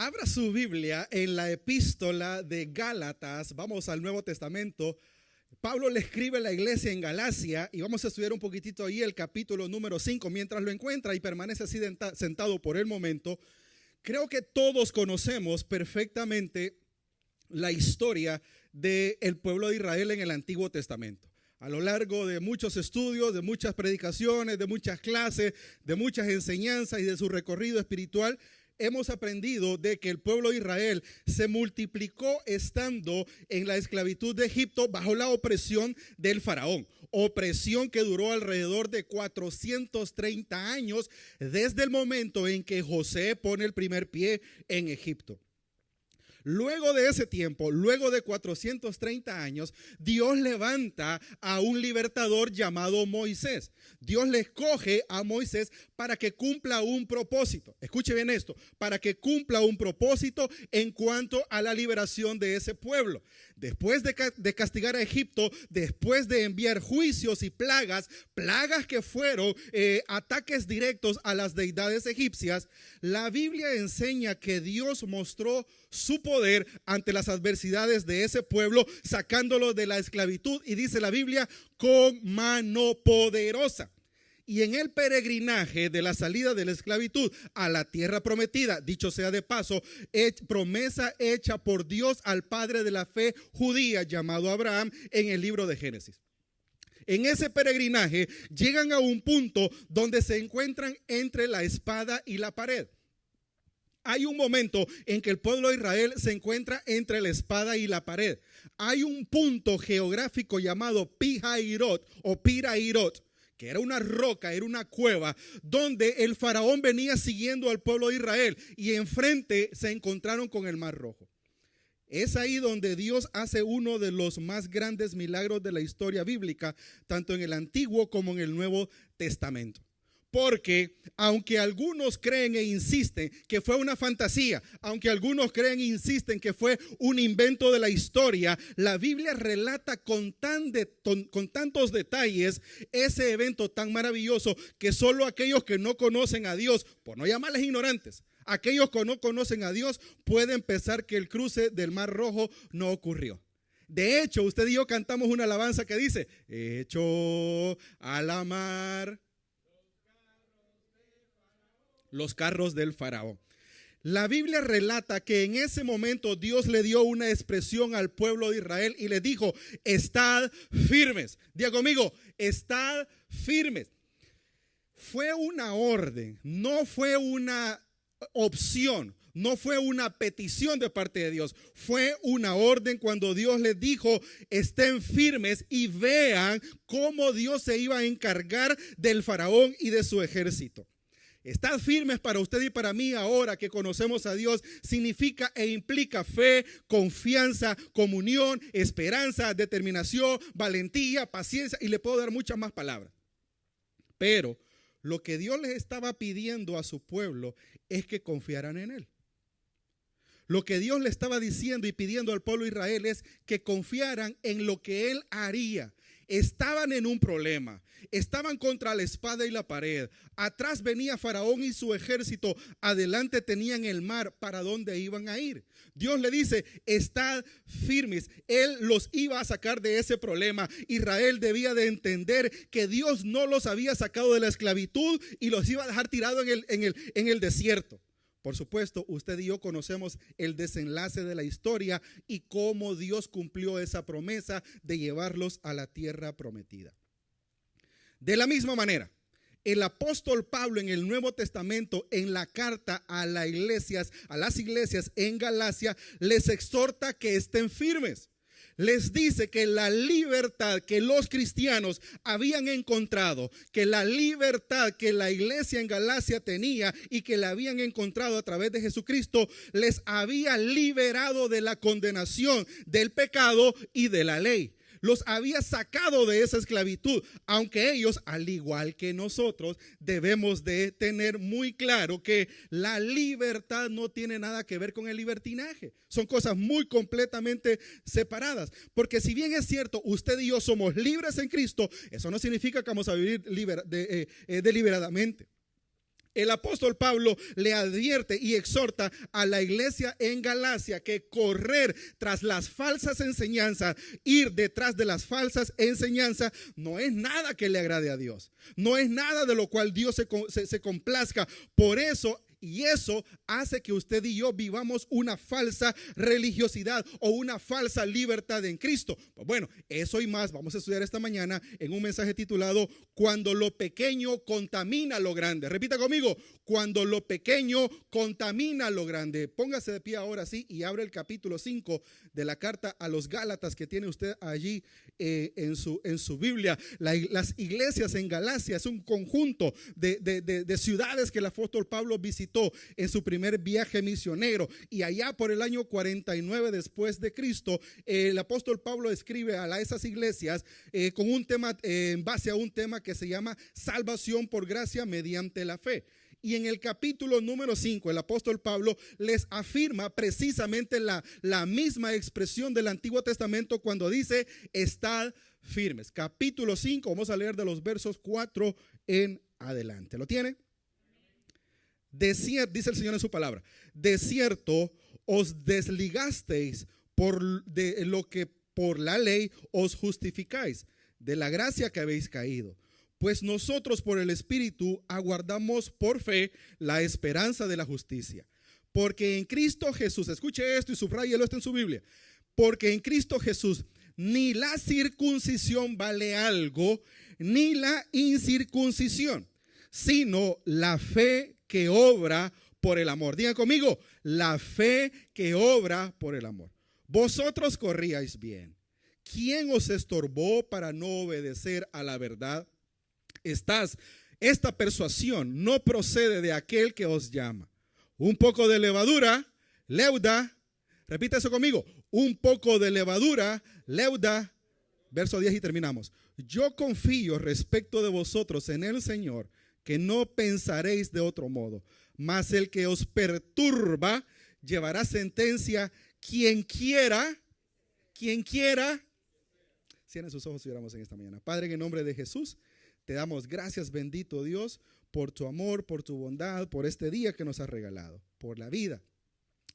Abra su Biblia en la epístola de Gálatas. Vamos al Nuevo Testamento. Pablo le escribe a la iglesia en Galacia y vamos a estudiar un poquitito ahí el capítulo número 5. Mientras lo encuentra y permanece así sentado por el momento, creo que todos conocemos perfectamente la historia del pueblo de Israel en el Antiguo Testamento. A lo largo de muchos estudios, de muchas predicaciones, de muchas clases, de muchas enseñanzas y de su recorrido espiritual, hemos aprendido de que el pueblo de Israel se multiplicó estando en la esclavitud de Egipto bajo la opresión del faraón. Opresión que duró alrededor de 430 años desde el momento en que José pone el primer pie en Egipto. Luego de ese tiempo, luego de 430 años, Dios levanta a un libertador llamado Moisés. Dios le escoge a Moisés para que cumpla un propósito. Escuche bien esto, para que cumpla un propósito en cuanto a la liberación de ese pueblo. Después de castigar a Egipto, después de enviar juicios y plagas que fueron ataques directos a las deidades egipcias, la Biblia enseña que Dios mostró su poder ante las adversidades de ese pueblo, sacándolo de la esclavitud, y dice la Biblia, con mano poderosa. Y en el peregrinaje de la salida de la esclavitud a la tierra prometida, dicho sea de paso, promesa hecha por Dios al padre de la fe judía llamado Abraham en el libro de Génesis. En ese peregrinaje llegan a un punto donde se encuentran entre la espada y la pared. Hay un momento en que el pueblo de Israel se encuentra entre la espada y la pared. Hay un punto geográfico llamado Pi-Hahirot o Pi-Hahirot, que era una roca, era una cueva, donde el faraón venía siguiendo al pueblo de Israel y enfrente se encontraron con el Mar Rojo. Es ahí donde Dios hace uno de los más grandes milagros de la historia bíblica, tanto en el Antiguo como en el Nuevo Testamento. Porque aunque algunos creen e insisten que fue una fantasía, aunque algunos creen e insisten que fue un invento de la historia, la Biblia relata con tantos detalles ese evento tan maravilloso que solo aquellos que no conocen a Dios, por no llamarles ignorantes, aquellos que no conocen a Dios pueden pensar que el cruce del Mar Rojo no ocurrió. De hecho, usted y yo cantamos una alabanza que dice, hecho a la mar los carros del faraón. La Biblia relata que en ese momento Dios le dio una expresión al pueblo de Israel y le dijo, estad firmes. Diga conmigo, estad firmes. Fue una orden, no fue una opción, no fue una petición de parte de Dios. Fue una orden cuando Dios les dijo, estén firmes y vean cómo Dios se iba a encargar del faraón y de su ejército. Estar firmes para usted y para mí ahora que conocemos a Dios significa e implica fe, confianza, comunión, esperanza, determinación, valentía, paciencia y le puedo dar muchas más palabras. Pero lo que Dios les estaba pidiendo a su pueblo es que confiaran en Él. Lo que Dios le estaba diciendo y pidiendo al pueblo de Israel es que confiaran en lo que Él haría. Estaban en un problema, estaban contra la espada y la pared. Atrás venía Faraón y su ejército, adelante tenían el mar. ¿Para dónde iban a ir? Dios le dice, estad firmes. Él los iba a sacar de ese problema. Israel debía de entender que Dios no los había sacado de la esclavitud y los iba a dejar tirados en el desierto. Por supuesto, usted y yo conocemos el desenlace de la historia y cómo Dios cumplió esa promesa de llevarlos a la tierra prometida. De la misma manera, el apóstol Pablo en el Nuevo Testamento, en la carta a las iglesias en Galacia, les exhorta que estén firmes. Les dice que la libertad que los cristianos habían encontrado, que la libertad que la iglesia en Galacia tenía y que la habían encontrado a través de Jesucristo, les había liberado de la condenación, del pecado y de la ley. Los había sacado de esa esclavitud, aunque ellos, al igual que nosotros, debemos de tener muy claro que la libertad no tiene nada que ver con el libertinaje. Son cosas muy completamente separadas, porque si bien es cierto, usted y yo somos libres en Cristo, eso no significa que vamos a vivir deliberadamente. El apóstol Pablo le advierte y exhorta a la iglesia en Galacia que correr tras las falsas enseñanzas, ir detrás de las falsas enseñanzas, no es nada que le agrade a Dios. No es nada de lo cual Dios se complazca. Por eso, y eso hace que usted y yo vivamos una falsa religiosidad o una falsa libertad en Cristo. Pues bueno, eso y más vamos a estudiar esta mañana en un mensaje titulado Cuando lo pequeño contamina lo grande. Repita conmigo, cuando lo pequeño contamina lo grande. Póngase de pie ahora sí y abre el capítulo 5 de la carta a los Gálatas que tiene usted allí en su Biblia. Las iglesias en Galacia es un conjunto de ciudades que el apóstol Pablo visitó en su primer viaje misionero, y allá por el año 49 después de Cristo, el apóstol Pablo escribe a esas iglesias con un tema, en base a un tema que se llama salvación por gracia mediante la fe. Y en el capítulo número 5, el apóstol Pablo les afirma precisamente la misma expresión del Antiguo Testamento cuando dice, estad firmes. Capítulo 5, vamos a leer de los versos 4 en adelante. ¿Lo tiene? Dice el Señor en su palabra, de cierto os desligasteis de lo que por la ley os justificáis, de la gracia que habéis caído. Pues nosotros por el Espíritu aguardamos por fe la esperanza de la justicia. Porque en Cristo Jesús, escuche esto y subráyelo esto en su Biblia, porque en Cristo Jesús ni la circuncisión vale algo, ni la incircuncisión, sino la fe que obra por el amor. Digan conmigo, la fe que obra por el amor. Vosotros corríais bien. ¿Quién os estorbó para no obedecer a la verdad? Esta persuasión no procede de aquel que os llama. Un poco de levadura, leuda. Repita eso conmigo. Un poco de levadura, leuda. Verso 10 y terminamos. Yo confío respecto de vosotros en el Señor, que no pensaréis de otro modo, mas el que os perturba llevará sentencia. Quien quiera, cierren sus ojos y oramos en esta mañana. Padre, en el nombre de Jesús, te damos gracias, bendito Dios, por tu amor, por tu bondad, por este día que nos has regalado, por la vida,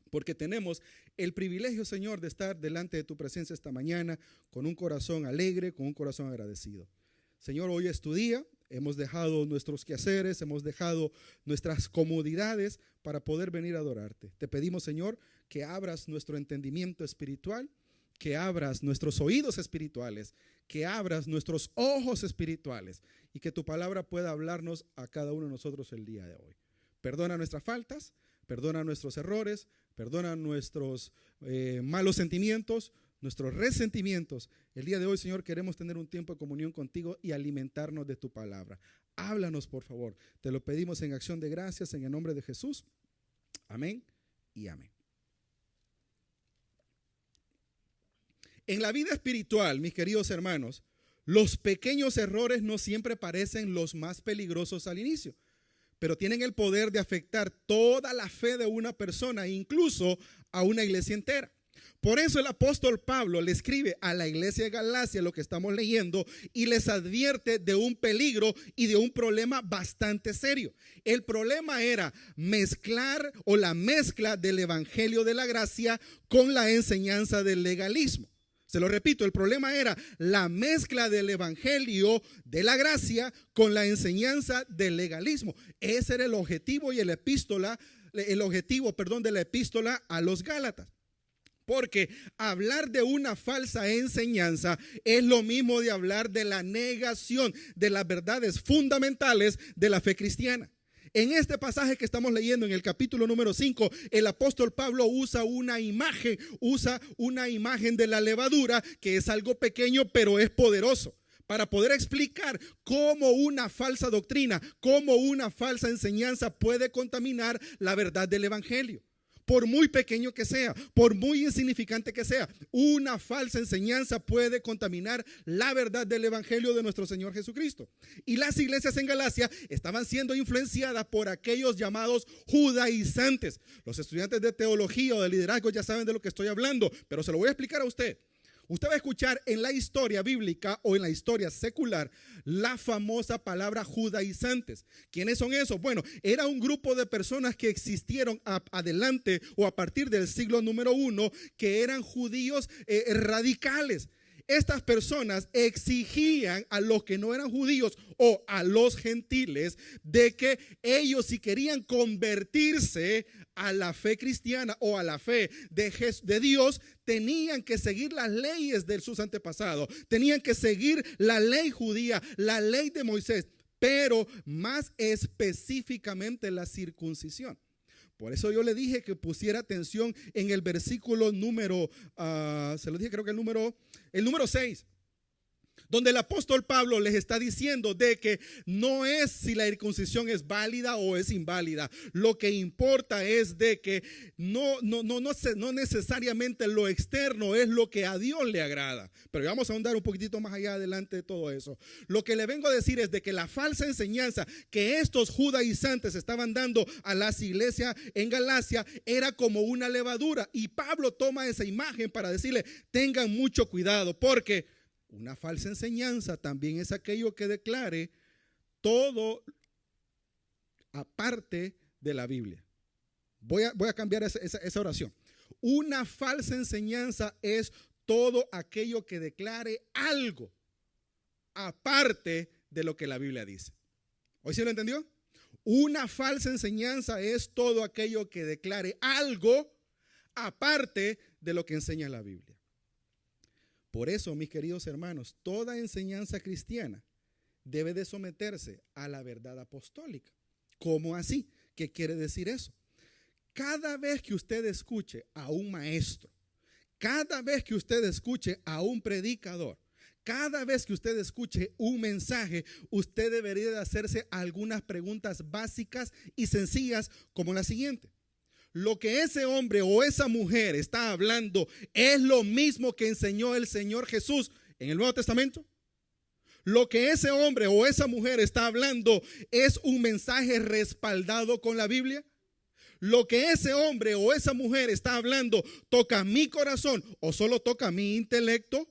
porque tenemos el privilegio, Señor, de estar delante de tu presencia esta mañana con un corazón alegre, con un corazón agradecido. Señor, hoy es tu día. Hemos dejado nuestros quehaceres, hemos dejado nuestras comodidades para poder venir a adorarte. Te pedimos, Señor, que abras nuestro entendimiento espiritual, que abras nuestros oídos espirituales, que abras nuestros ojos espirituales y que tu palabra pueda hablarnos a cada uno de nosotros el día de hoy. Perdona nuestras faltas, perdona nuestros errores, perdona nuestros malos sentimientos, nuestros resentimientos. El día de hoy, Señor, queremos tener un tiempo de comunión contigo y alimentarnos de tu palabra. Háblanos, por favor. Te lo pedimos en acción de gracias en el nombre de Jesús. Amén y amén. En la vida espiritual, mis queridos hermanos, los pequeños errores no siempre parecen los más peligrosos al inicio, pero tienen el poder de afectar toda la fe de una persona, incluso a una iglesia entera. Por eso el apóstol Pablo le escribe a la iglesia de Galacia lo que estamos leyendo y les advierte de un peligro y de un problema bastante serio. El problema era mezclar o la mezcla del evangelio de la gracia con la enseñanza del legalismo. Se lo repito, el problema era la mezcla del evangelio de la gracia con la enseñanza del legalismo. Ese era el objetivo y el objetivo de la epístola a los Gálatas. Porque hablar de una falsa enseñanza es lo mismo de hablar de la negación de las verdades fundamentales de la fe cristiana. En este pasaje que estamos leyendo en el capítulo número 5, el apóstol Pablo usa una imagen de la levadura, que es algo pequeño pero es poderoso, para poder explicar cómo una falsa doctrina, cómo una falsa enseñanza puede contaminar la verdad del evangelio. Por muy pequeño que sea, por muy insignificante que sea, una falsa enseñanza puede contaminar la verdad del evangelio de nuestro Señor Jesucristo. Y las iglesias en Galacia estaban siendo influenciadas por aquellos llamados judaizantes. Los estudiantes de teología o de liderazgo ya saben de lo que estoy hablando, pero se lo voy a explicar a usted. Usted va a escuchar en la historia bíblica o en la historia secular la famosa palabra judaizantes. ¿Quiénes son esos? Bueno, era un grupo de personas que existieron adelante o a partir del siglo número 1 que eran judíos radicales. Estas personas exigían a los que no eran judíos o a los gentiles de que ellos, si querían convertirse a la fe cristiana o a la fe de Dios, tenían que seguir las leyes de sus antepasados, tenían que seguir la ley judía, la ley de Moisés, pero más específicamente la circuncisión. Por eso yo le dije que pusiera atención en el versículo número, se lo dije creo que el número 6, donde el apóstol Pablo les está diciendo de que no es si la circuncisión es válida o es inválida. Lo que importa es de que no necesariamente lo externo es lo que a Dios le agrada. Pero vamos a ahondar un poquitito más allá adelante de todo eso. Lo que le vengo a decir es de que la falsa enseñanza que estos judaizantes estaban dando a las iglesias en Galacia era como una levadura. Y Pablo toma esa imagen para decirle, tengan mucho cuidado, porque una falsa enseñanza también es aquello que declare todo aparte de la Biblia. Voy a cambiar esa oración. Una falsa enseñanza es todo aquello que declare algo aparte de lo que la Biblia dice. ¿Hoy sí lo entendió? Una falsa enseñanza es todo aquello que declare algo aparte de lo que enseña la Biblia. Por eso, mis queridos hermanos, toda enseñanza cristiana debe de someterse a la verdad apostólica. ¿Cómo así? ¿Qué quiere decir eso? Cada vez que usted escuche a un maestro, cada vez que usted escuche a un predicador, cada vez que usted escuche un mensaje, usted debería de hacerse algunas preguntas básicas y sencillas como la siguiente. Lo que ese hombre o esa mujer está hablando es lo mismo que enseñó el Señor Jesús en el Nuevo Testamento. Lo que ese hombre o esa mujer está hablando es un mensaje respaldado con la Biblia. Lo que ese hombre o esa mujer está hablando toca mi corazón o solo toca mi intelecto.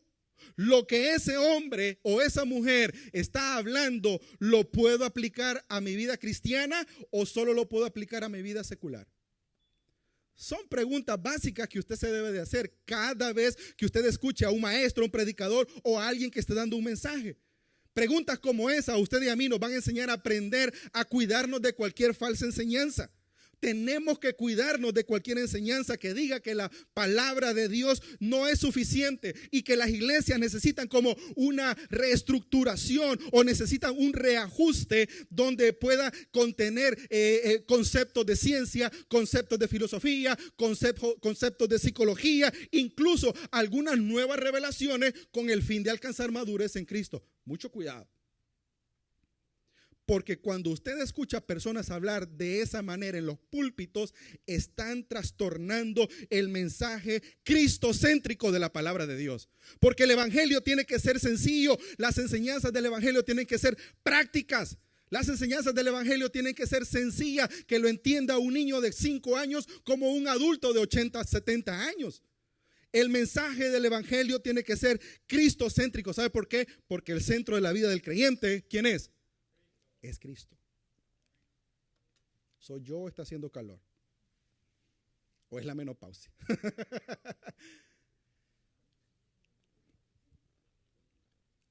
Lo que ese hombre o esa mujer está hablando, ¿lo puedo aplicar a mi vida cristiana o solo lo puedo aplicar a mi vida secular? Son preguntas básicas que usted se debe de hacer cada vez que usted escuche a un maestro, un predicador o a alguien que esté dando un mensaje. Preguntas como esa a usted y a mí nos van a enseñar a aprender a cuidarnos de cualquier falsa enseñanza. Tenemos que cuidarnos de cualquier enseñanza que diga que la palabra de Dios no es suficiente y que las iglesias necesitan como una reestructuración o necesitan un reajuste donde pueda contener conceptos de ciencia, conceptos de filosofía, conceptos de psicología, incluso algunas nuevas revelaciones con el fin de alcanzar madurez en Cristo. Mucho cuidado. Porque cuando usted escucha a personas hablar de esa manera en los púlpitos, están trastornando el mensaje cristocéntrico de la palabra de Dios. Porque el evangelio tiene que ser sencillo, las enseñanzas del evangelio tienen que ser prácticas. Las enseñanzas del evangelio tienen que ser sencillas, que lo entienda un niño de 5 años como un adulto de 80, 70 años. El mensaje del evangelio tiene que ser cristocéntrico. ¿Sabe por qué? Porque el centro de la vida del creyente, ¿quién es? Es Cristo. ¿Soy yo o está haciendo calor? ¿O es la menopausia?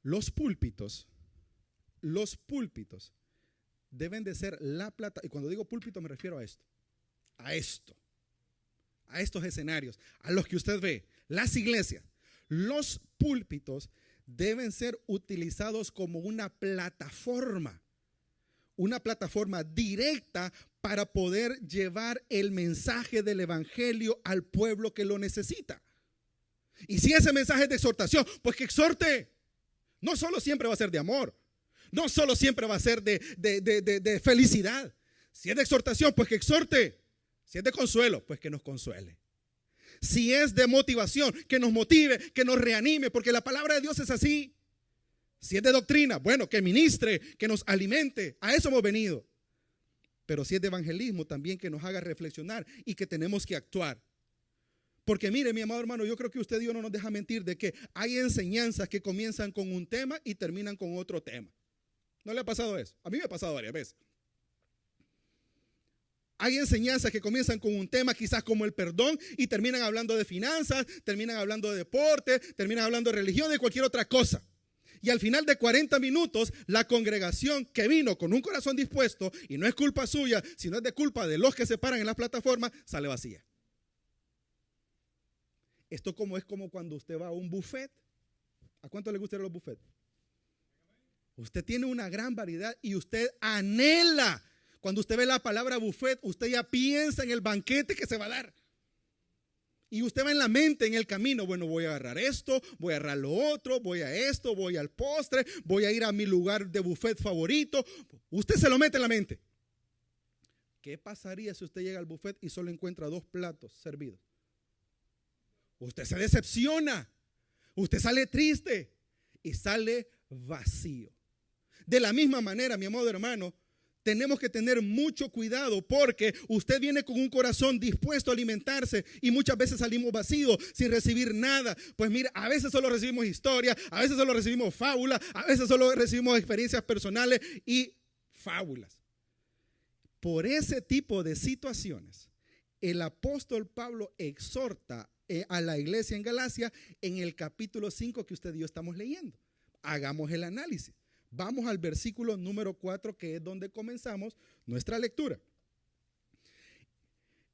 Los púlpitos deben de ser la plata. Y cuando digo púlpito me refiero a estos escenarios, a los que usted ve, las iglesias. Los púlpitos deben ser utilizados como una plataforma directa para poder llevar el mensaje del evangelio al pueblo que lo necesita. Y si ese mensaje es de exhortación, pues que exhorte. No solo siempre va a ser de amor, no solo siempre va a ser de felicidad. Si es de exhortación, pues que exhorte. Si es de consuelo, pues que nos consuele. Si es de motivación, que nos motive, que nos reanime, porque la palabra de Dios es así. Si es de doctrina, bueno, que ministre, que nos alimente. A eso hemos venido. Pero si es de evangelismo, también que nos haga reflexionar y que tenemos que actuar. Porque mire, mi amado hermano, yo creo que usted, Dios, no nos deja mentir de que hay enseñanzas que comienzan con un tema y terminan con otro tema. ¿No le ha pasado eso? A mí me ha pasado varias veces. Hay enseñanzas que comienzan con un tema, quizás como el perdón, y terminan hablando de finanzas, terminan hablando de deporte, terminan hablando de religión, de cualquier otra cosa. Y al final de 40 minutos, la congregación que vino con un corazón dispuesto, y no es culpa suya, sino es de culpa de los que se paran en las plataformas, sale vacía. Esto es como cuando usted va a un buffet. ¿A cuánto le gustan los buffets? Usted tiene una gran variedad y usted anhela. Cuando usted ve la palabra buffet, usted ya piensa en el banquete que se va a dar. Y usted va en la mente, en el camino, bueno, voy a agarrar esto, voy a agarrar lo otro, voy a esto, voy al postre, voy a ir a mi lugar de buffet favorito. Usted se lo mete en la mente. ¿Qué pasaría si usted llega al buffet y solo encuentra 2 platos servidos? Usted se decepciona, usted sale triste y sale vacío. De la misma manera, mi amado hermano, tenemos que tener mucho cuidado porque usted viene con un corazón dispuesto a alimentarse y muchas veces salimos vacíos sin recibir nada. Pues mira, a veces solo recibimos historia, a veces solo recibimos fábulas, a veces solo recibimos experiencias personales y fábulas. Por ese tipo de situaciones, el apóstol Pablo exhorta a la iglesia en Galacia en el capítulo 5 que usted y yo estamos leyendo. Hagamos el análisis. Vamos al versículo número 4, que es donde comenzamos nuestra lectura.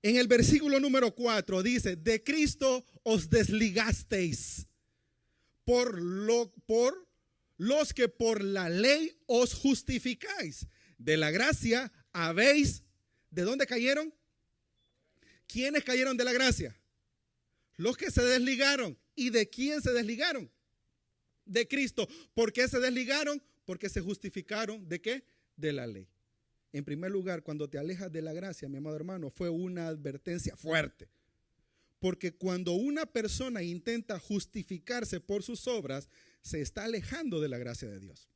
En el versículo número 4 dice: de Cristo os desligasteis por los que por la ley os justificáis. De la gracia habéis, ¿de dónde cayeron? ¿Quiénes cayeron de la gracia? Los que se desligaron. ¿Y de quién se desligaron? De Cristo. ¿Por qué se desligaron? Porque se justificaron, ¿de qué? De la ley. En primer lugar, cuando te alejas de la gracia, mi amado hermano, fue una advertencia fuerte. Porque cuando una persona intenta justificarse por sus obras, se está alejando de la gracia de Dios.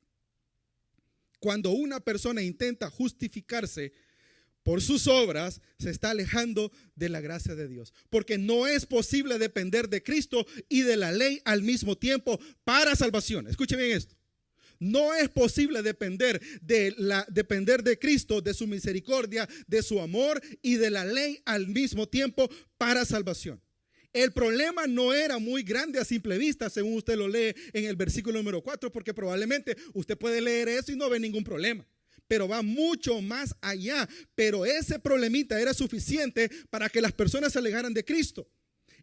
Cuando una persona intenta justificarse por sus obras, se está alejando de la gracia de Dios. Porque no es posible depender de Cristo y de la ley al mismo tiempo para salvación. Escuche bien esto. No es posible depender de Cristo, de su misericordia, de su amor y de la ley al mismo tiempo para salvación. El problema no era muy grande a simple vista, según usted lo lee en el versículo número 4, porque probablemente usted puede leer eso y no ve ningún problema. Pero va mucho más allá. Pero ese problemita era suficiente para que las personas se alejaran de Cristo.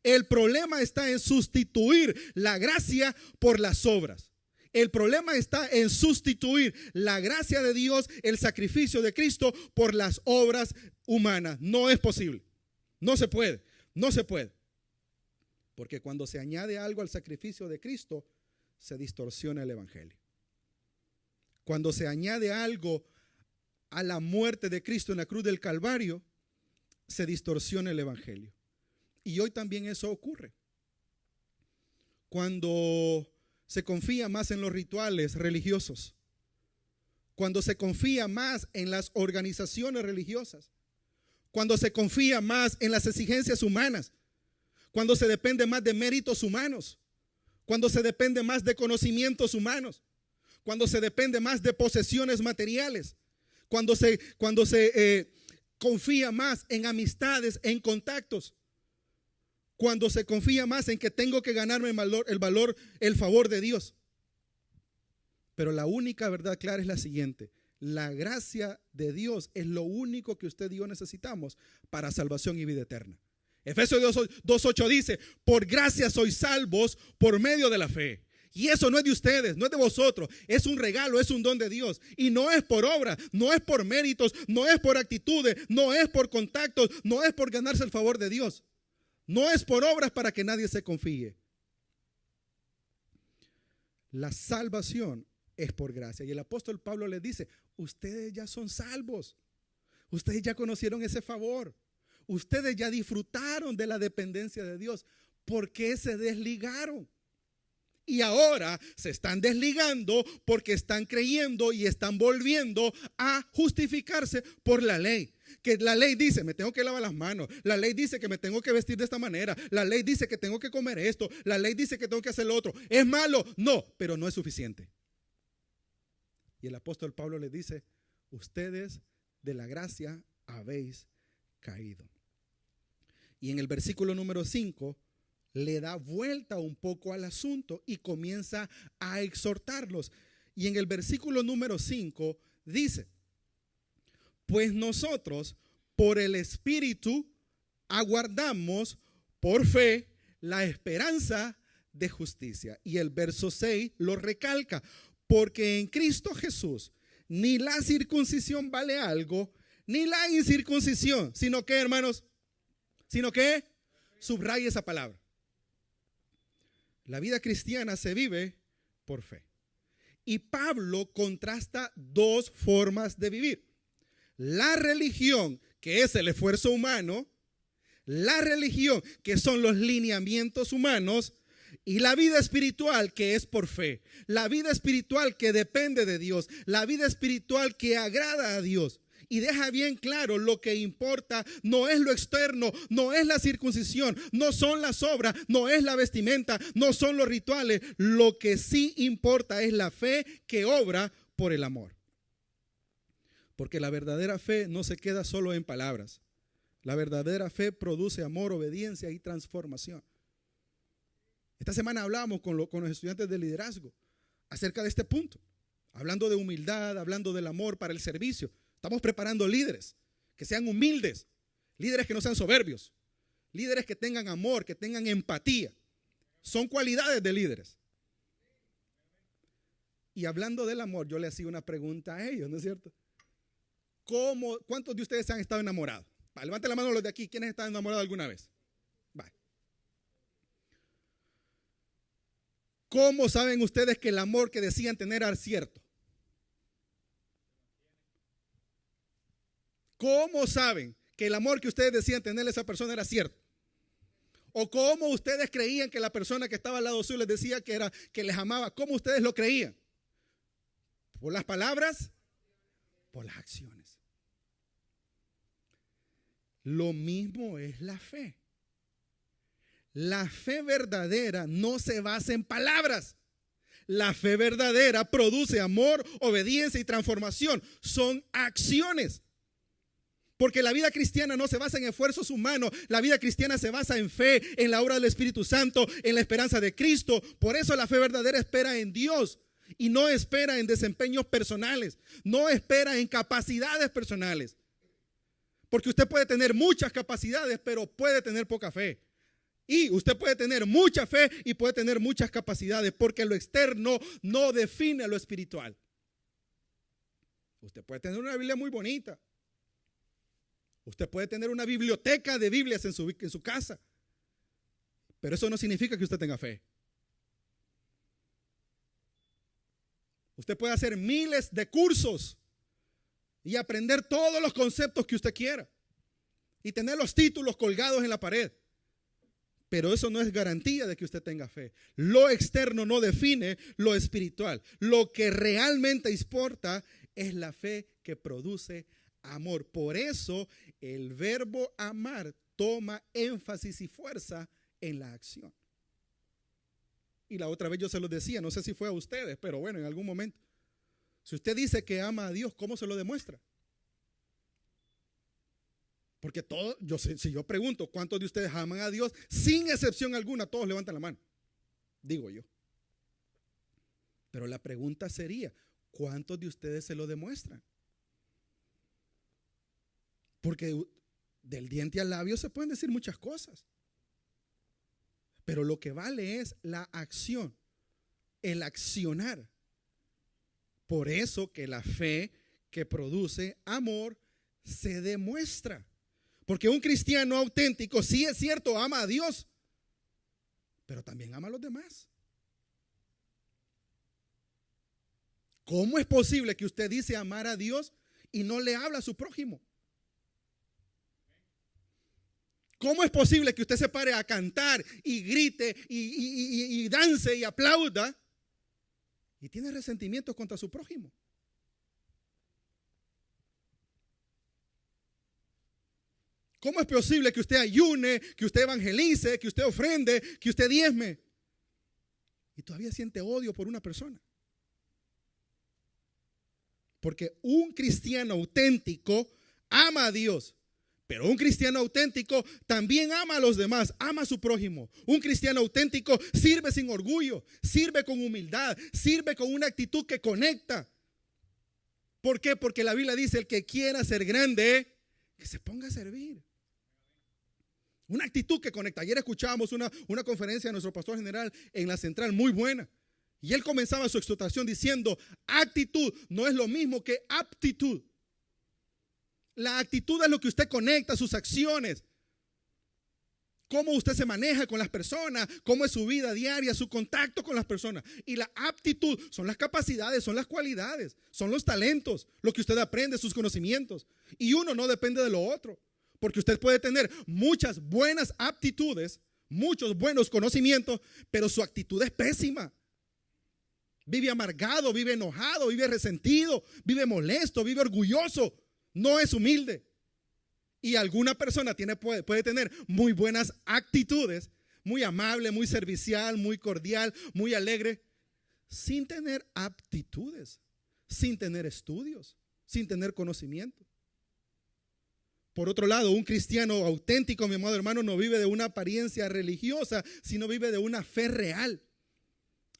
El problema está en sustituir la gracia por las obras. El problema está en sustituir la gracia de Dios, el sacrificio de Cristo, por las obras humanas. No es posible. No se puede. No se puede. Porque cuando se añade algo al sacrificio de Cristo, se distorsiona el evangelio. Cuando se añade algo a la muerte de Cristo en la cruz del Calvario, se distorsiona el evangelio. Y hoy también eso ocurre. Cuando se confía más en los rituales religiosos, cuando se confía más en las organizaciones religiosas, cuando se confía más en las exigencias humanas, cuando se depende más de méritos humanos, cuando se depende más de conocimientos humanos, cuando se depende más de posesiones materiales, cuando se confía más en amistades, en contactos, cuando se confía más en que tengo que ganarme el favor de Dios. Pero la única verdad clara es la siguiente: la gracia de Dios es lo único que usted y yo necesitamos para salvación y vida eterna. Efesios 2:8 dice: por gracia sois salvos por medio de la fe. Y eso no es de ustedes, no es de vosotros, es un regalo, es un don de Dios. Y no es por obra, no es por méritos, no es por actitudes, no es por contactos, no es por ganarse el favor de Dios. No es por obras para que nadie se confíe. La salvación es por gracia. Y el apóstol Pablo les dice: ustedes ya son salvos. Ustedes ya conocieron ese favor. Ustedes ya disfrutaron de la dependencia de Dios. ¿Por qué se desligaron? Y ahora se están desligando porque están creyendo y están volviendo a justificarse por la ley. Que la ley dice, me tengo que lavar las manos. La ley dice que me tengo que vestir de esta manera. La ley dice que tengo que comer esto. La ley dice que tengo que hacer lo otro. ¿Es malo? No, pero no es suficiente. Y el apóstol Pablo le dice, ustedes de la gracia habéis caído. Y en el versículo número 5 le da vuelta un poco al asunto y comienza a exhortarlos. Y en el versículo número 5 dice, pues nosotros por el Espíritu aguardamos por fe la esperanza de justicia. Y el verso 6 lo recalca, porque en Cristo Jesús ni la circuncisión vale algo, ni la incircuncisión, sino que, hermanos, sino que, subraya esa palabra. La vida cristiana se vive por fe. Y Pablo contrasta dos formas de vivir. La religión, que es el esfuerzo humano, la religión, que son los lineamientos humanos, y la vida espiritual, que es por fe. La vida espiritual que depende de Dios. La vida espiritual que agrada a Dios. Y deja bien claro, lo que importa no es lo externo, no es la circuncisión, no son las obras, no es la vestimenta, no son los rituales. Lo que sí importa es la fe que obra por el amor. Porque la verdadera fe no se queda solo en palabras. La verdadera fe produce amor, obediencia y transformación. Esta semana hablábamos con los estudiantes de liderazgo acerca de este punto, hablando de humildad, hablando del amor para el servicio. Estamos preparando líderes que sean humildes, líderes que no sean soberbios, líderes que tengan amor, que tengan empatía. Son cualidades de líderes. Y hablando del amor, yo le hacía una pregunta a ellos, ¿no es cierto? ¿Cuántos de ustedes han estado enamorados? Levanten la mano los de aquí. ¿Quiénes están enamorados alguna vez? ¿Cómo saben ustedes que el amor que decían tener era cierto? ¿Cómo saben que el amor que ustedes decían tener a esa persona era cierto? ¿O cómo ustedes creían que la persona que estaba al lado suyo les decía que les amaba? ¿Cómo ustedes lo creían? ¿Por las palabras? Por las acciones. Lo mismo es la fe. La fe verdadera no se basa en palabras. La fe verdadera produce amor, obediencia y transformación. Son acciones. Porque la vida cristiana no se basa en esfuerzos humanos. La vida cristiana se basa en fe, en la obra del Espíritu Santo, en la esperanza de Cristo. Por eso la fe verdadera espera en Dios y no espera en desempeños personales. No espera en capacidades personales. Porque usted puede tener muchas capacidades, pero puede tener poca fe. Y usted puede tener mucha fe y puede tener muchas capacidades, porque lo externo no define lo espiritual. Usted puede tener una Biblia muy bonita. Usted puede tener una biblioteca de Biblias en su casa. Pero eso no significa que usted tenga fe. Usted puede hacer miles de cursos y aprender todos los conceptos que usted quiera. Y tener los títulos colgados en la pared. Pero eso no es garantía de que usted tenga fe. Lo externo no define lo espiritual. Lo que realmente importa es la fe que produce amor. Por eso el verbo amar toma énfasis y fuerza en la acción. Y la otra vez yo se lo decía, no sé si fue a ustedes, pero bueno, en algún momento. Si usted dice que ama a Dios, ¿cómo se lo demuestra? Porque si yo pregunto cuántos de ustedes aman a Dios, sin excepción alguna, todos levantan la mano. Digo yo. Pero la pregunta sería, ¿cuántos de ustedes se lo demuestran? Porque del diente al labio se pueden decir muchas cosas. Pero lo que vale es la acción, el accionar. Por eso que la fe que produce amor se demuestra. Porque un cristiano auténtico, sí es cierto, ama a Dios, pero también ama a los demás. ¿Cómo es posible que usted dice amar a Dios y no le habla a su prójimo? ¿Cómo es posible que usted se pare a cantar y grite y dance y aplauda y tiene resentimientos contra su prójimo? ¿Cómo es posible que usted ayune, que usted evangelice, que usted ofrende, que usted diezme y todavía siente odio por una persona? Porque un cristiano auténtico ama a Dios, pero un cristiano auténtico también ama a los demás, ama a su prójimo. Un cristiano auténtico sirve sin orgullo, sirve con humildad, sirve con una actitud que conecta. ¿Por qué? Porque la Biblia dice: el que quiera ser grande, que se ponga a servir. Una actitud que conecta. Ayer escuchábamos una conferencia de nuestro pastor general en la central, muy buena. Y él comenzaba su exhortación diciendo: actitud no es lo mismo que aptitud. La actitud es lo que usted conecta, sus acciones. Cómo usted se maneja con las personas, cómo es su vida diaria, su contacto con las personas. Y la aptitud son las capacidades, son las cualidades, son los talentos, lo que usted aprende, sus conocimientos. Y uno no depende de lo otro. Porque usted puede tener muchas buenas aptitudes, muchos buenos conocimientos, pero su actitud es pésima. Vive amargado, vive enojado, vive resentido, vive molesto, vive orgulloso. No es humilde. Y alguna persona puede tener muy buenas actitudes, muy amable, muy servicial, muy cordial, muy alegre, sin tener aptitudes, sin tener estudios, sin tener conocimiento. Por otro lado, un cristiano auténtico, mi amado hermano, no vive de una apariencia religiosa, sino vive de una fe real.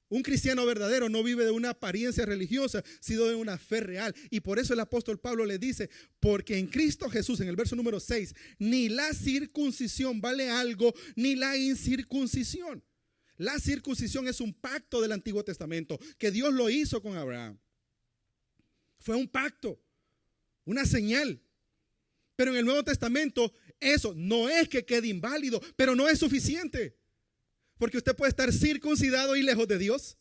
Un cristiano verdadero no vive de una apariencia religiosa, sino de una fe real. Y por eso el apóstol Pablo le dice: porque en Cristo Jesús, en el verso número 6, ni la circuncisión vale algo, ni la incircuncisión. La circuncisión es un pacto del Antiguo Testamento que Dios lo hizo con Abraham. Fue un pacto, una señal. Pero en el Nuevo Testamento eso no es que quede inválido, pero no es suficiente. Porque usted puede estar circuncidado y lejos de Dios.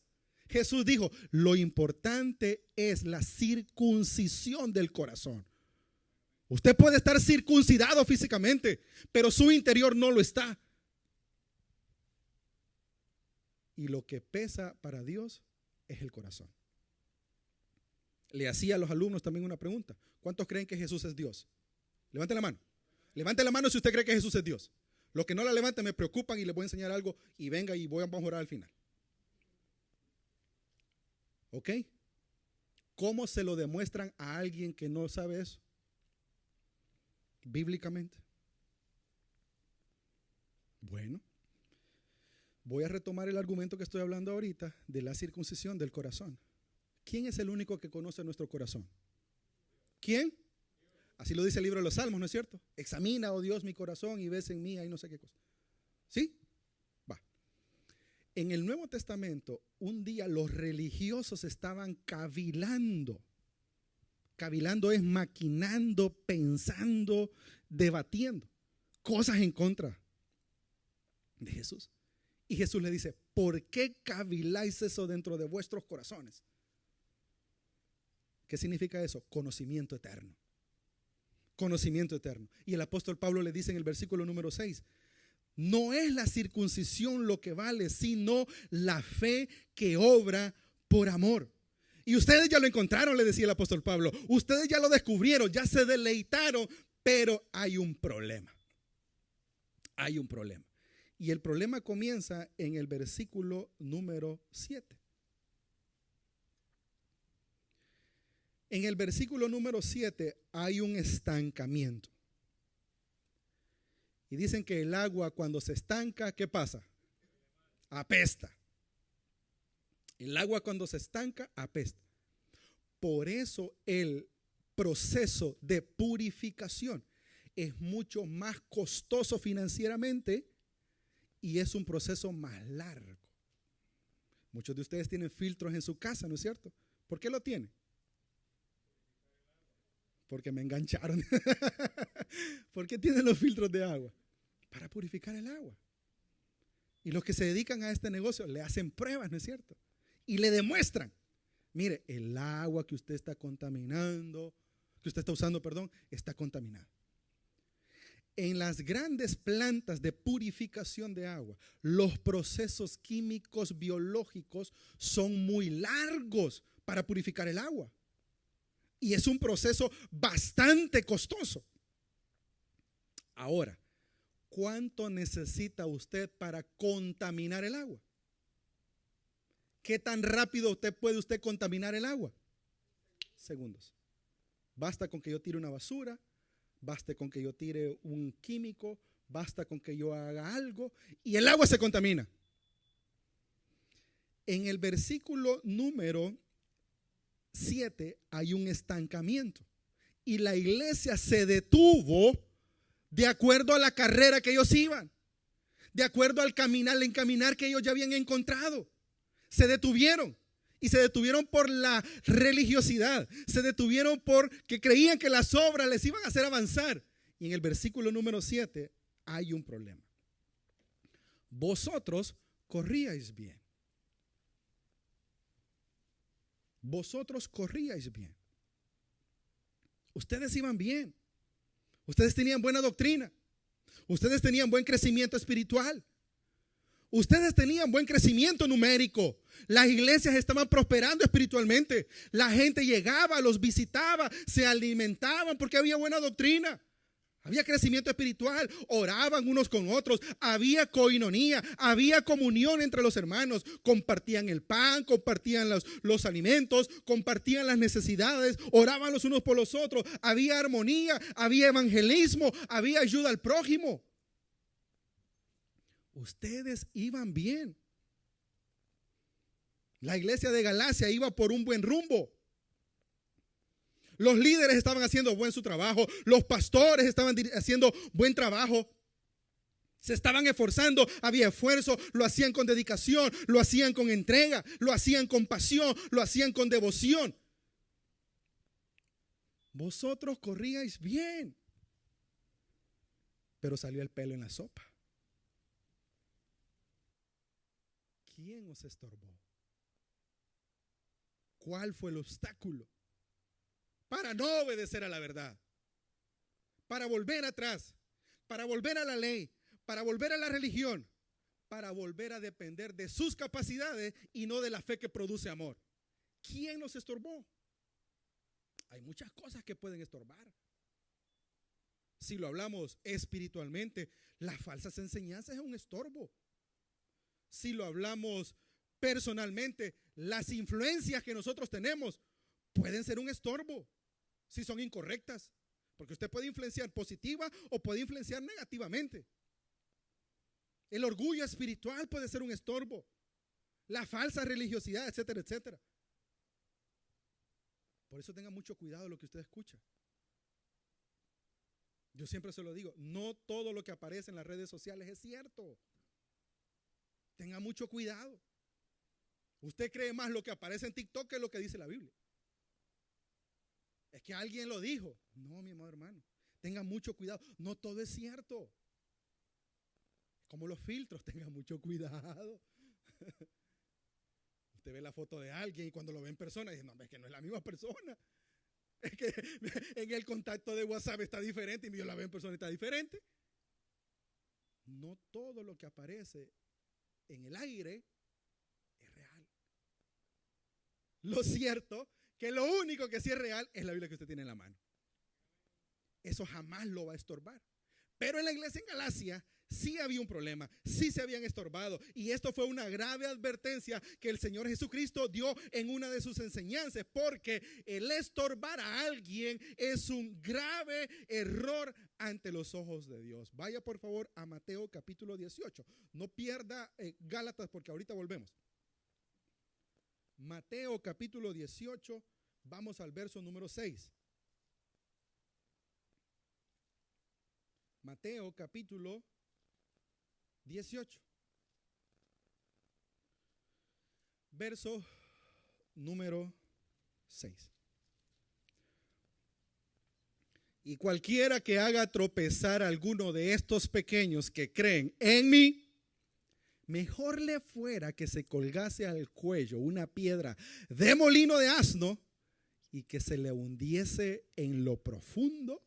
Jesús dijo: lo importante es la circuncisión del corazón. Usted puede estar circuncidado físicamente, pero su interior no lo está. Y lo que pesa para Dios es el corazón. Le hacía a los alumnos también una pregunta: ¿cuántos creen que Jesús es Dios? Levante la mano. Levante la mano si usted cree que Jesús es Dios. Los que no la levanten me preocupan y les voy a enseñar algo y venga y vamos a orar al final. ¿Ok? ¿Cómo se lo demuestran a alguien que no sabe eso? Bíblicamente. Bueno, voy a retomar el argumento que estoy hablando ahorita de la circuncisión del corazón. ¿Quién es el único que conoce nuestro corazón? ¿Quién? Así lo dice el libro de los Salmos, ¿no es cierto? Examina, oh Dios, mi corazón y ves en mí ahí no sé qué cosa. ¿Sí? Va. En el Nuevo Testamento, un día los religiosos estaban cavilando. Cavilando es maquinando, pensando, debatiendo cosas en contra de Jesús. Y Jesús le dice: ¿por qué caviláis eso dentro de vuestros corazones? ¿Qué significa eso? Conocimiento eterno. Conocimiento eterno. Y el apóstol Pablo le dice en el versículo número 6: no es la circuncisión lo que vale, sino la fe que obra por amor. Y ustedes ya lo encontraron, le decía el apóstol Pablo. Ustedes ya lo descubrieron, ya se deleitaron, pero hay un problema. Hay un problema. Y el problema comienza en el versículo número 7. En el versículo número 7 hay un estancamiento. Y dicen que el agua cuando se estanca, ¿qué pasa? Apesta. El agua cuando se estanca, apesta. Por eso el proceso de purificación es mucho más costoso financieramente y es un proceso más largo. Muchos de ustedes tienen filtros en su casa, ¿no es cierto? ¿Por qué lo tienen? Porque me engancharon. ¿Por qué tienen los filtros de agua? Para purificar el agua. Y los que se dedican a este negocio le hacen pruebas, ¿no es cierto? Y le demuestran: mire, el agua que usted está contaminando, que usted está usando, perdón, está contaminada. En las grandes plantas de purificación de agua, los procesos químicos biológicos son muy largos para purificar el agua. Y es un proceso bastante costoso. Ahora, ¿cuánto necesita usted para contaminar el agua? ¿Qué tan rápido puede contaminar el agua? Segundos. Basta con que yo tire una basura, basta con que yo tire un químico, basta con que yo haga algo y el agua se contamina. En el versículo número 7 hay un estancamiento y la iglesia se detuvo de acuerdo a la carrera que ellos iban, de acuerdo al encaminar que ellos ya habían encontrado. Se detuvieron y se detuvieron por la religiosidad, se detuvieron porque creían que las obras les iban a hacer avanzar. Y en el versículo número 7 hay un problema. Vosotros corríais bien. Vosotros corríais bien. Ustedes iban bien. Ustedes tenían buena doctrina. Ustedes tenían buen crecimiento espiritual. Ustedes tenían buen crecimiento numérico. Las iglesias estaban prosperando espiritualmente. La gente llegaba, los visitaba, se alimentaban porque había buena doctrina. Había crecimiento espiritual, oraban unos con otros, había coinonía, había comunión entre los hermanos, compartían el pan, compartían los alimentos, compartían las necesidades, oraban los unos por los otros, había armonía, había evangelismo, había ayuda al prójimo. Ustedes iban bien. La iglesia de Galacia iba por un buen rumbo. Los líderes estaban haciendo buen su trabajo. Los pastores estaban haciendo buen trabajo. Se estaban esforzando, había esfuerzo, lo hacían con dedicación, lo hacían con entrega, lo hacían con pasión, lo hacían con devoción. Vosotros corríais bien, pero salió el pelo en la sopa. ¿Quién os estorbó? ¿Cuál fue el obstáculo para no obedecer a la verdad? Para volver atrás, para volver a la ley, para volver a la religión, para volver a depender de sus capacidades y no de la fe que produce amor. ¿Quién nos estorbó? Hay muchas cosas que pueden estorbar. Si lo hablamos espiritualmente, las falsas enseñanzas es un estorbo. Si lo hablamos personalmente, las influencias que nosotros tenemos pueden ser un estorbo si son incorrectas, porque usted puede influenciar positiva o puede influenciar negativamente. El orgullo espiritual puede ser un estorbo, la falsa religiosidad, etcétera, etcétera. Por eso tenga mucho cuidado de lo que usted escucha. Yo siempre se lo digo, no todo lo que aparece en las redes sociales es cierto. Tenga mucho cuidado. Usted cree más lo que aparece en TikTok que lo que dice la Biblia. Es que alguien lo dijo. No, mi amado hermano. Tenga mucho cuidado. No todo es cierto. Como los filtros, tenga mucho cuidado. Usted ve la foto de alguien y cuando lo ve en persona dice, no, es que no es la misma persona. Es que en el contacto de WhatsApp está diferente y yo la veo en persona y está diferente. No todo lo que aparece en el aire es real. Lo cierto que lo único que sí es real es la Biblia que usted tiene en la mano. Eso jamás lo va a estorbar. Pero en la iglesia en Galacia sí había un problema, sí se habían estorbado. Y esto fue una grave advertencia que el Señor Jesucristo dio en una de sus enseñanzas, porque el estorbar a alguien es un grave error ante los ojos de Dios. Vaya por favor a Mateo capítulo 18. No pierda Gálatas porque ahorita volvemos. Mateo capítulo 18, vamos al verso número 6. Mateo capítulo 18, verso número 6. Y cualquiera que haga tropezar a alguno de estos pequeños que creen en mí, mejor le fuera que se colgase al cuello una piedra de molino de asno y que se le hundiese en lo profundo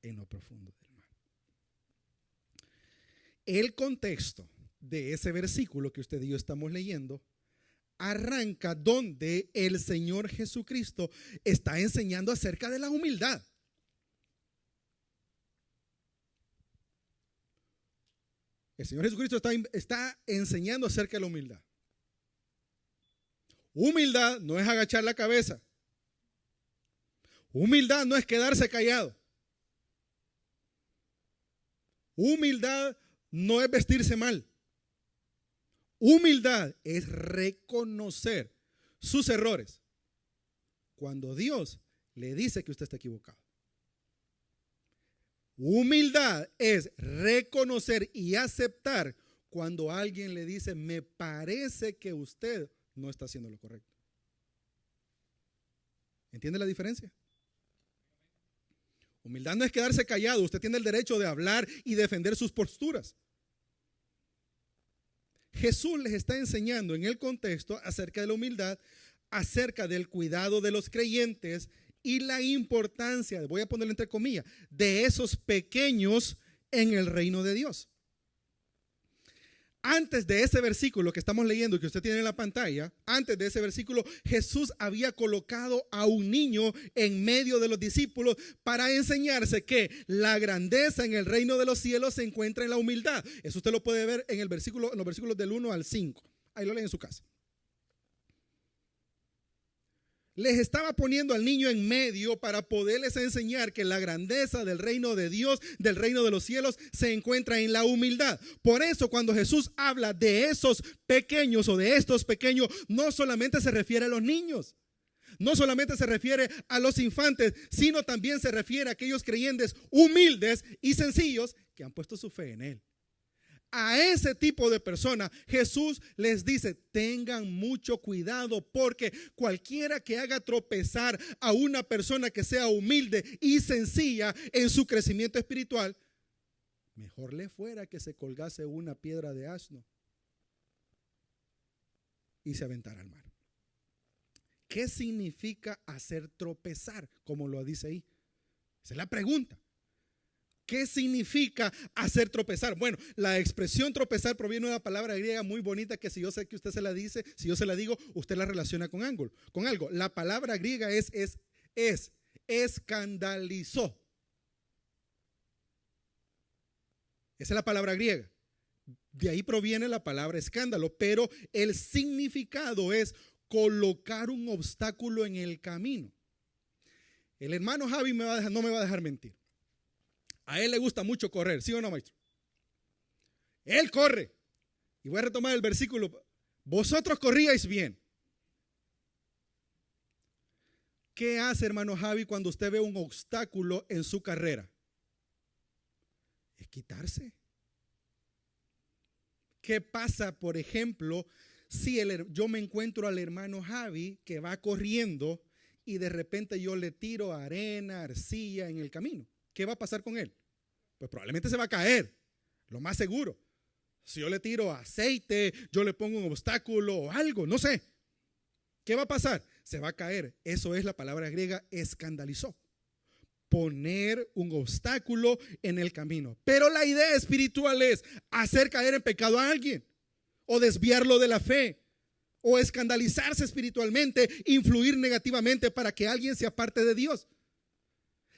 del mar. El contexto de ese versículo que usted y yo estamos leyendo arranca donde el Señor Jesucristo está enseñando acerca de la humildad. El Señor Jesucristo está enseñando acerca de la humildad. Humildad no es agachar la cabeza. Humildad no es quedarse callado. Humildad no es vestirse mal. Humildad es reconocer sus errores cuando Dios le dice que usted está equivocado. Humildad es reconocer y aceptar cuando alguien le dice, me parece que usted no está haciendo lo correcto. ¿Entiende la diferencia? Humildad no es quedarse callado. Usted tiene el derecho de hablar y defender sus posturas. Jesús les está enseñando en el contexto acerca de la humildad, acerca del cuidado de los creyentes y la importancia, voy a ponerlo entre comillas, de esos pequeños en el reino de Dios. Antes de ese versículo que estamos leyendo y que usted tiene en la pantalla, antes de ese versículo, Jesús había colocado a un niño en medio de los discípulos para enseñarse que la grandeza en el reino de los cielos se encuentra en la humildad. Eso usted lo puede ver en los versículos del 1 al 5. Ahí lo leen en su casa. Les estaba poniendo al niño en medio para poderles enseñar que la grandeza del reino de Dios, del reino de los cielos, se encuentra en la humildad. Por eso cuando Jesús habla de esos pequeños o de estos pequeños, no solamente se refiere a los niños, no solamente se refiere a los infantes, sino también se refiere a aquellos creyentes humildes y sencillos que han puesto su fe en Él. A ese tipo de personas Jesús les dice, tengan mucho cuidado, porque cualquiera que haga tropezar a una persona que sea humilde y sencilla en su crecimiento espiritual, mejor le fuera que se colgase una piedra de asno y se aventara al mar. ¿Qué significa hacer tropezar? Como lo dice ahí. Esa es la pregunta. ¿Qué significa hacer tropezar? Bueno, la expresión tropezar proviene de una palabra griega muy bonita que si yo sé que usted se la dice, si yo se la digo, usted la relaciona con algo. La palabra griega es escandalizó. Esa es la palabra griega. De ahí proviene la palabra escándalo, pero el significado es colocar un obstáculo en el camino. El hermano Javi no me va a dejar mentir. A él le gusta mucho correr, ¿sí o no, maestro? Él corre. Y voy a retomar el versículo. Vosotros corríais bien. ¿Qué hace, hermano Javi, cuando usted ve un obstáculo en su carrera? Es quitarse. ¿Qué pasa, por ejemplo, si yo me encuentro al hermano Javi que va corriendo y de repente yo le tiro arena, arcilla en el camino? ¿Qué va a pasar con él? Pues probablemente se va a caer, lo más seguro. Si yo le tiro aceite, yo le pongo un obstáculo o algo, no sé. ¿Qué va a pasar? Se va a caer. Eso es la palabra griega escandalizó. Poner un obstáculo en el camino. Pero la idea espiritual es hacer caer en pecado a alguien, o desviarlo de la fe, o escandalizarse espiritualmente, influir negativamente para que alguien se aparte de Dios.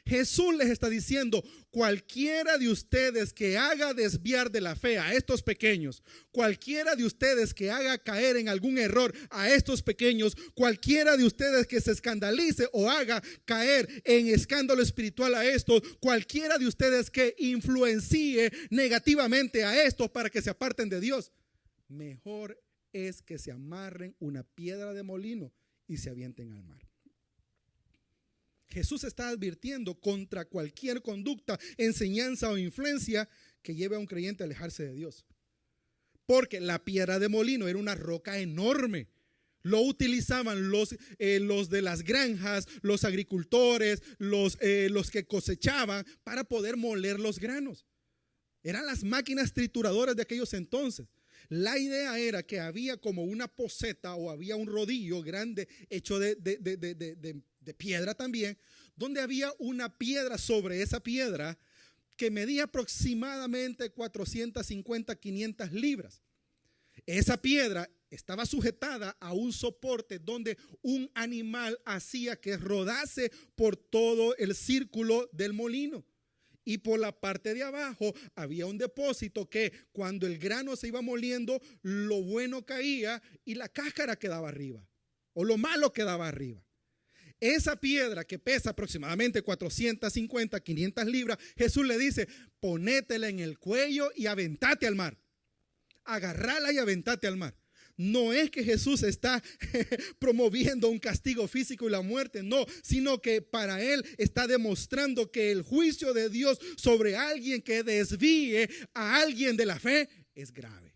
Jesús les está diciendo, cualquiera de ustedes que haga desviar de la fe a estos pequeños, cualquiera de ustedes que haga caer en algún error a estos pequeños, cualquiera de ustedes que se escandalice o haga caer en escándalo espiritual a estos, cualquiera de ustedes que influencie negativamente a estos para que se aparten de Dios, mejor es que se amarren una piedra de molino y se avienten al mar. Jesús está advirtiendo contra cualquier conducta, enseñanza o influencia que lleve a un creyente a alejarse de Dios. Porque la piedra de molino era una roca enorme. Lo utilizaban los de las granjas, los agricultores, los que cosechaban para poder moler los granos. Eran las máquinas trituradoras de aquellos entonces. La idea era que había como una poceta o había un rodillo grande hecho de piedra también, donde había una piedra sobre esa piedra que medía aproximadamente 450, 500 libras. Esa piedra estaba sujetada a un soporte donde un animal hacía que rodase por todo el círculo del molino. Y por la parte de abajo había un depósito que cuando el grano se iba moliendo, lo bueno caía y la cáscara quedaba arriba, o lo malo quedaba arriba. Esa piedra que pesa aproximadamente 450, 500 libras, Jesús le dice, ponétela en el cuello y aventate al mar. Agarrala y aventate al mar. No es que Jesús está promoviendo un castigo físico y la muerte, no, sino que para él está demostrando que el juicio de Dios sobre alguien que desvíe a alguien de la fe es grave.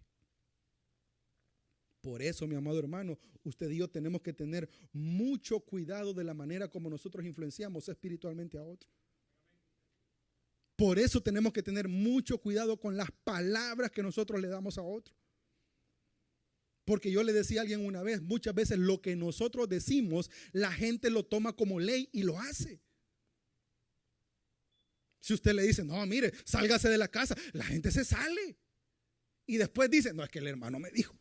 Por eso, mi amado hermano, usted y yo tenemos que tener mucho cuidado de la manera como nosotros influenciamos espiritualmente a otros. Por eso tenemos que tener mucho cuidado con las palabras que nosotros le damos a otros. Porque yo le decía a alguien una vez, muchas veces lo que nosotros decimos, la gente lo toma como ley y lo hace. Si usted le dice, no, mire, sálgase de la casa, la gente se sale. Y después dice, no, es que el hermano me dijo.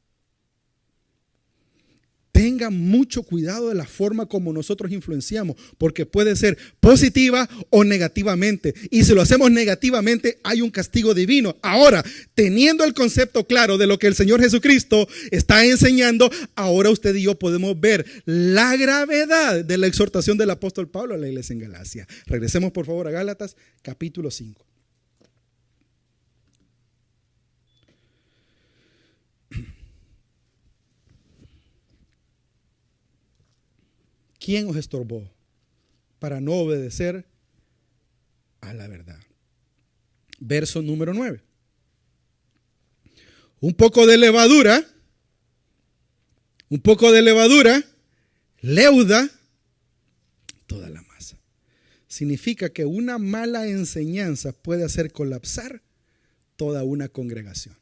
Tenga mucho cuidado de la forma como nosotros influenciamos, porque puede ser positiva o negativamente. Y si lo hacemos negativamente, hay un castigo divino. Ahora, teniendo el concepto claro de lo que el Señor Jesucristo está enseñando, ahora usted y yo podemos ver la gravedad de la exhortación del apóstol Pablo a la iglesia en Galacia. Regresemos por favor a Gálatas, capítulo 5. ¿Quién os estorbó para no obedecer a la verdad? Verso número 9. Un poco de levadura leuda toda la masa. Significa que una mala enseñanza puede hacer colapsar toda una congregación.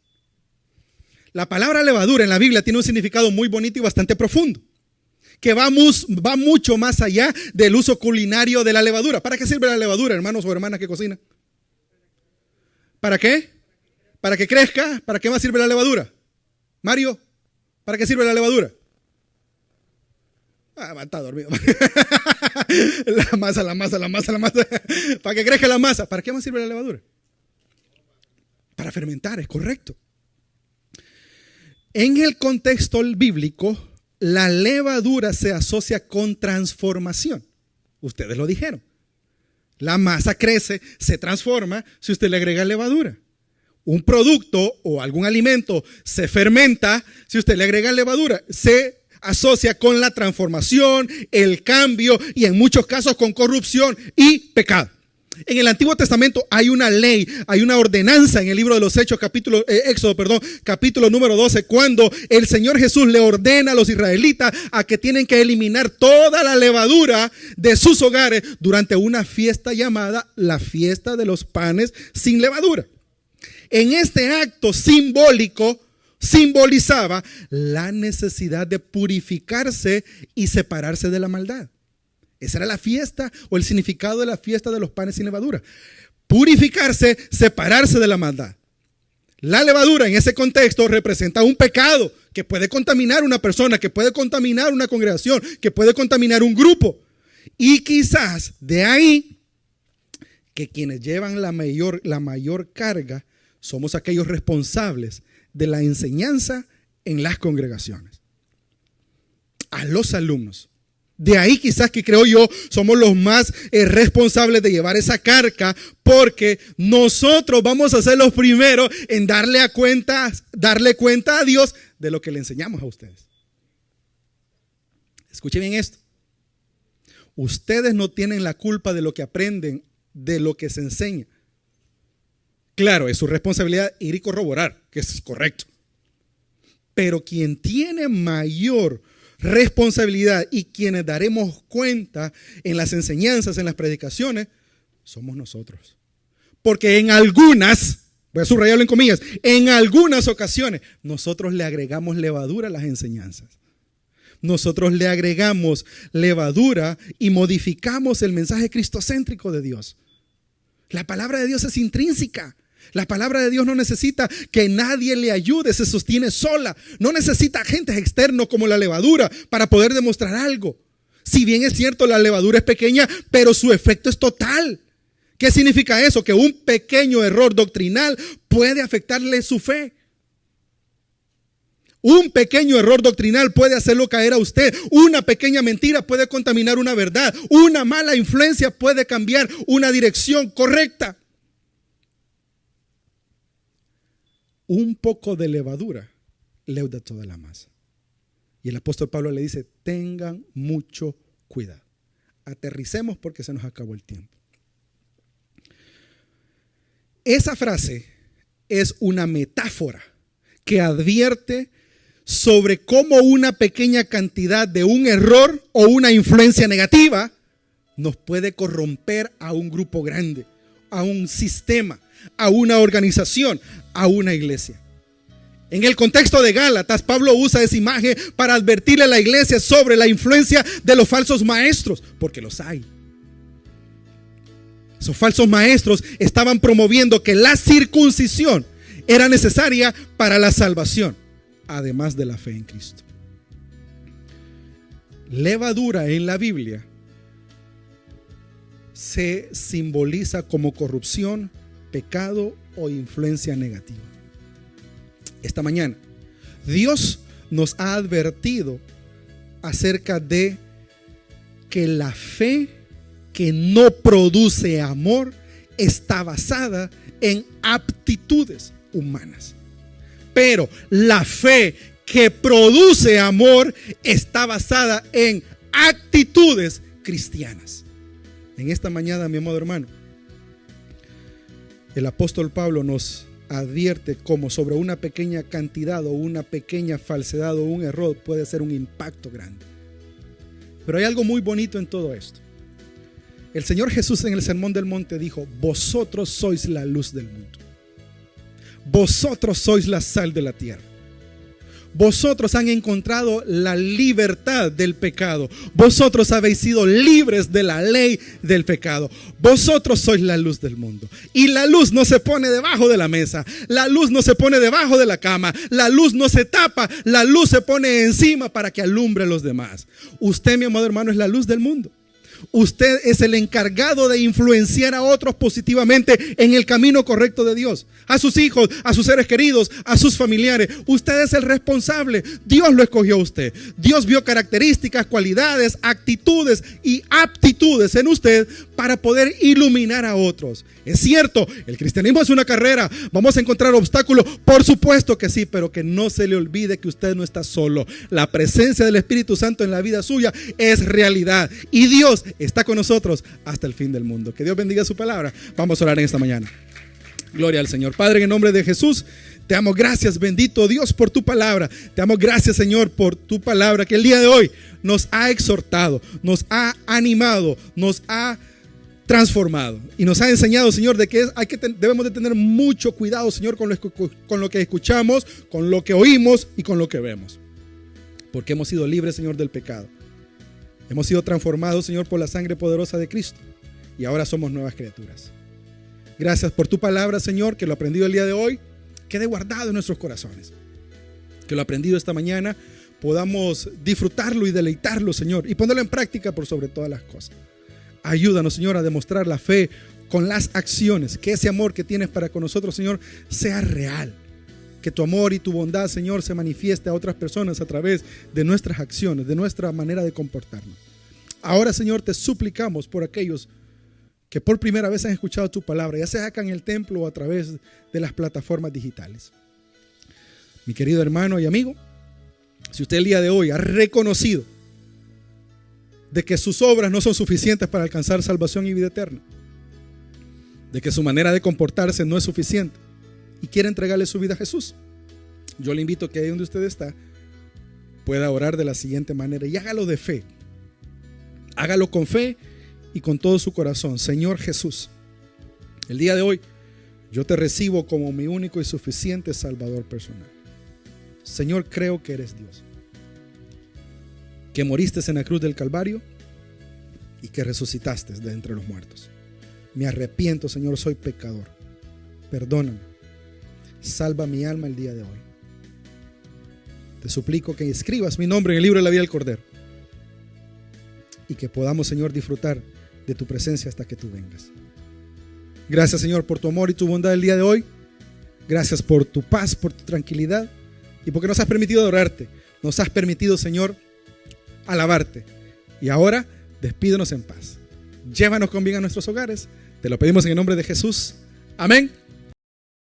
La palabra levadura en la Biblia tiene un significado muy bonito y bastante profundo, que va mucho más allá del uso culinario de la levadura. ¿Para qué sirve la levadura, hermanos o hermanas que cocinan? ¿Para qué? ¿Para que crezca? ¿Para qué más sirve la levadura? Mario, ¿para qué sirve la levadura? Está dormido. La masa. Para que crezca la masa. ¿Para qué más sirve la levadura? Para fermentar, es correcto. En el contexto bíblico, la levadura se asocia con transformación. Ustedes lo dijeron. La masa crece, se transforma si usted le agrega levadura. Un producto o algún alimento se fermenta si usted le agrega levadura. Se asocia con la transformación, el cambio y en muchos casos con corrupción y pecado. En el Antiguo Testamento hay una ley, hay una ordenanza en el libro de los Hechos, capítulo número 12, cuando el Señor Jesús le ordena a los israelitas a que tienen que eliminar toda la levadura de sus hogares durante una fiesta llamada la fiesta de los panes sin levadura. En este acto simbólico simbolizaba la necesidad de purificarse y separarse de la maldad. Esa era la fiesta o el significado de la fiesta de los panes sin levadura. Purificarse, separarse de la maldad. La levadura en ese contexto representa un pecado que puede contaminar una persona, que puede contaminar una congregación, que puede contaminar un grupo. Y quizás de ahí que quienes llevan la mayor carga somos aquellos responsables de la enseñanza en las congregaciones. A los alumnos. De ahí quizás que creo yo somos los más responsables de llevar esa carga, porque nosotros vamos a ser los primeros en darle cuenta a Dios de lo que le enseñamos a ustedes. Escuchen bien esto. Ustedes no tienen la culpa de lo que aprenden, de lo que se enseña. Claro, es su responsabilidad ir y corroborar, que es correcto. Pero quien tiene mayor responsabilidad y quienes daremos cuenta en las enseñanzas, en las predicaciones, somos nosotros. Porque en algunas, voy a subrayarlo en comillas, en algunas ocasiones nosotros le agregamos levadura a las enseñanzas. Nosotros le agregamos levadura y modificamos el mensaje cristocéntrico de Dios. La palabra de Dios es intrínseca. La palabra de Dios no necesita que nadie le ayude, se sostiene sola. No necesita agentes externos como la levadura para poder demostrar algo. Si bien es cierto, la levadura es pequeña, pero su efecto es total. ¿Qué significa eso? Que un pequeño error doctrinal puede afectarle su fe. Un pequeño error doctrinal puede hacerlo caer a usted. Una pequeña mentira puede contaminar una verdad. Una mala influencia puede cambiar una dirección correcta. Un poco de levadura leuda toda la masa. Y el apóstol Pablo le dice, tengan mucho cuidado. Aterricemos porque se nos acabó el tiempo. Esa frase es una metáfora que advierte sobre cómo una pequeña cantidad de un error o una influencia negativa nos puede corromper a un grupo grande, a un sistema, a una organización, a una iglesia. En el contexto de Gálatas, Pablo usa esa imagen para advertirle a la iglesia sobre la influencia de los falsos maestros, porque los hay. Esos falsos maestros estaban promoviendo que la circuncisión era necesaria para la salvación, además de la fe en Cristo. Levadura en la Biblia se simboliza como corrupción, pecado o influencia negativa. Esta mañana, Dios nos ha advertido acerca de que la fe que no produce amor está basada en aptitudes humanas. Pero la fe que produce amor está basada en actitudes cristianas. En esta mañana, mi amado hermano, el apóstol Pablo nos advierte cómo sobre una pequeña cantidad o una pequeña falsedad o un error puede ser un impacto grande. Pero hay algo muy bonito en todo esto. El Señor Jesús en el Sermón del Monte dijo, vosotros sois la luz del mundo. Vosotros sois la sal de la tierra. Vosotros han encontrado la libertad del pecado. Vosotros habéis sido libres de la ley del pecado. Vosotros sois la luz del mundo. Y la luz no se pone debajo de la mesa. La luz no se pone debajo de la cama. La luz no se tapa. La luz se pone encima para que alumbre a los demás. Usted, mi amado hermano, es la luz del mundo. Usted es el encargado de influenciar a otros positivamente en el camino correcto de Dios. A sus hijos, a sus seres queridos, a sus familiares. Usted es el responsable. Dios lo escogió a usted. Dios vio características, cualidades, actitudes y aptitudes en usted para poder iluminar a otros. Es cierto, el cristianismo es una carrera. Vamos a encontrar obstáculos, por supuesto que sí, pero que no se le olvide que usted no está solo. La presencia del Espíritu Santo en la vida suya es realidad. Y Dios está con nosotros hasta el fin del mundo. Que Dios bendiga su palabra. Vamos a orar en esta mañana. Gloria al Señor. Padre, en el nombre de Jesús, te damos gracias, bendito Dios, por tu palabra. Te damos gracias, Señor, por tu palabra que el día de hoy nos ha exhortado, nos ha animado, nos ha transformado y nos ha enseñado, Señor, de que debemos de tener mucho cuidado, Señor, con lo que escuchamos, con lo que oímos y con lo que vemos. Porque hemos sido libres, Señor, del pecado. Hemos sido transformados, Señor, por la sangre poderosa de Cristo. Y ahora somos nuevas criaturas. Gracias por tu palabra, Señor, que lo aprendido el día de hoy quede guardado en nuestros corazones. Que lo aprendido esta mañana podamos disfrutarlo y deleitarlo, Señor, y ponerlo en práctica por sobre todas las cosas. Ayúdanos, Señor, a demostrar la fe con las acciones. Que ese amor que tienes para con nosotros, Señor, sea real. Que tu amor y tu bondad, Señor, se manifieste a otras personas a través de nuestras acciones, de nuestra manera de comportarnos. Ahora, Señor, te suplicamos por aquellos que por primera vez han escuchado tu palabra, ya sea acá en el templo o a través de las plataformas digitales. Mi querido hermano y amigo, si usted el día de hoy ha reconocido de que sus obras no son suficientes para alcanzar salvación y vida eterna, de que su manera de comportarse no es suficiente, y quiere entregarle su vida a Jesús, yo le invito a que ahí donde usted está pueda orar de la siguiente manera y hágalo de fe. Hágalo con fe y con todo su corazón. Señor Jesús, el día de hoy yo te recibo como mi único y suficiente Salvador personal. Señor, creo que eres Dios, que moriste en la cruz del Calvario y que resucitaste de entre los muertos. Me arrepiento, Señor, soy pecador. Perdóname. Salva mi alma el día de hoy. Te suplico que escribas mi nombre en el libro de la vida del Cordero y que podamos, Señor, disfrutar de tu presencia hasta que tú vengas. Gracias, Señor, por tu amor y tu bondad el día de hoy. Gracias por tu paz, por tu tranquilidad y porque nos has permitido adorarte. Nos has permitido, Señor, alabarte. Y ahora, despídenos en paz. Llévanos con bien a nuestros hogares. Te lo pedimos en el nombre de Jesús. Amén.